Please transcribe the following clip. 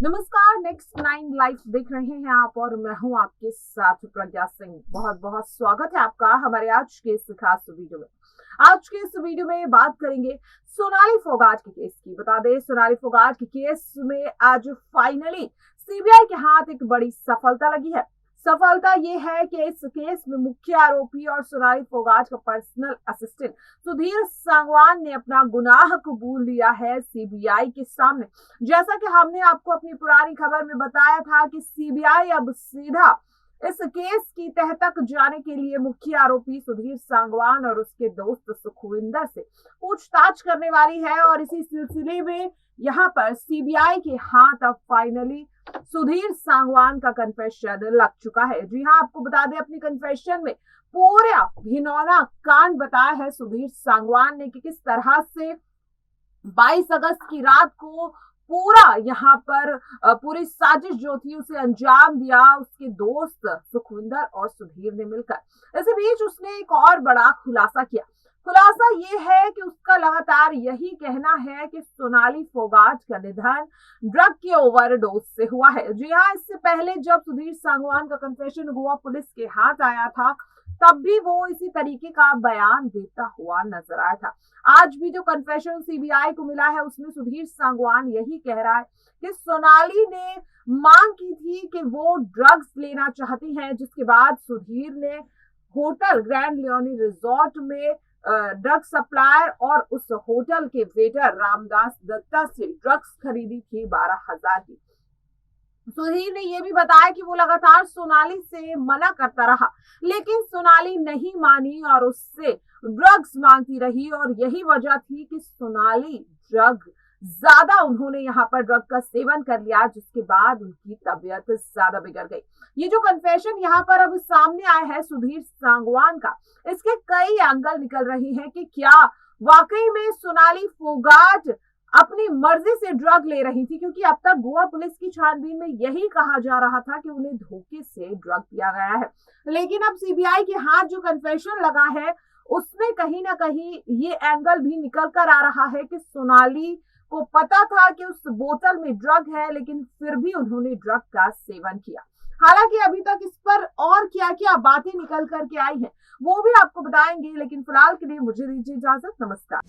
नमस्कार, next 9 live देख रहे हैं आप और मैं हूं आपके साथ प्रज्ञा सिंह। बहुत बहुत स्वागत है आपका हमारे आज के इस खास वीडियो में। आज के इस वीडियो में बात करेंगे सोनाली फोगाट के केस की। बता दें, सोनाली फोगाट के केस में आज फाइनली सीबीआई के हाथ एक बड़ी सफलता लगी है। सफलता ये है कि इस केस में मुख्य आरोपी और सोनाली फोगाट का पर्सनल असिस्टेंट सुधीर सांगवान ने अपना गुनाह कबूल लिया है सीबीआई के सामने। जैसा कि हमने आपको अपनी पुरानी खबर में बताया था कि सीबीआई अब सीधा इस केस की तह तक जाने के लिए मुख्य आरोपी सुधीर सांगवान और उसके दोस्त सुखविंदर से पूछताछ करने वाली है। और इसी सिलसिले में यहाँ पर सीबीआई के हाथ अब फाइनली सुधीर सांगवान का कन्फेशन लग चुका है। जी हाँ, आपको बता दें, अपनी कन्फेशन में पूरा घिनौना कांड बताया है सुधीर सांगवान ने कि किस तरह से 22 अगस्त की रात को पूरा यहाँ पर पूरी साजिश जो थी उसे अंजाम दिया उसके दोस्त सुखविंदर और सुधीर ने मिलकर। इसी बीच उसने एक और बड़ा खुलासा किया। खुलासा ये है कि उसका लगातार यही कहना है कि सोनाली फोगाट का निधन ड्रग की ओवरडोज से हुआ है। जी हाँ, इससे पहले जब सुधीर सांगवान का कन्फेशन हुआ, पुलिस के हाथ आया था, तब भी वो इसी तरीके का बयान देता हुआ नजर आया था। आज भी जो कन्फेशन सीबीआई को मिला है उसमें सुधीर सांगवान यही कह रहा है कि सोनाली ने मांग की थी कि वो ड्रग्स लेना चाहती हैं, जिसके बाद सुधीर ने होटल ग्रैंड लियोनी रिजॉर्ट में ड्रग सप्लायर और उस होटल के वेटर रामदास दत्ता से ड्रग्स खरीदी थी 12,000 की। सुधीर ने यह भी बताया कि वो लगातार सोनाली से मना करता रहा, लेकिन सोनाली नहीं मानी और उससे ड्रग्स मांगती रही। और यही वजह थी कि सोनाली ज्यादा उन्होंने यहाँ पर ड्रग का सेवन कर लिया, जिसके बाद उनकी तबीयत ज्यादा बिगड़ गई। ये जो कन्फेशन यहाँ पर अब सामने आया है सुधीर सांगवान का, इसके कई एंगल निकल रही हैं कि क्या वाकई में सोनाली फोगाट अपनी मर्जी से ड्रग ले रही थी, क्योंकि अब तक गोवा पुलिस की छानबीन में यही कहा जा रहा था कि उन्हें धोखे से ड्रग दिया गया है। लेकिन अब सीबीआई के हाथ जो कन्फेशन लगा है उसमें कहीं ना कहीं ये एंगल भी निकल कर आ रहा है कि सोनाली को पता था कि उस बोतल में ड्रग है, लेकिन फिर भी उन्होंने ड्रग का सेवन किया। हालांकि अभी तक इस पर और क्या क्या बातें निकल करके आई हैं वो भी आपको बताएंगे, लेकिन फिलहाल के लिए मुझे दीजिए इजाजत। नमस्कार।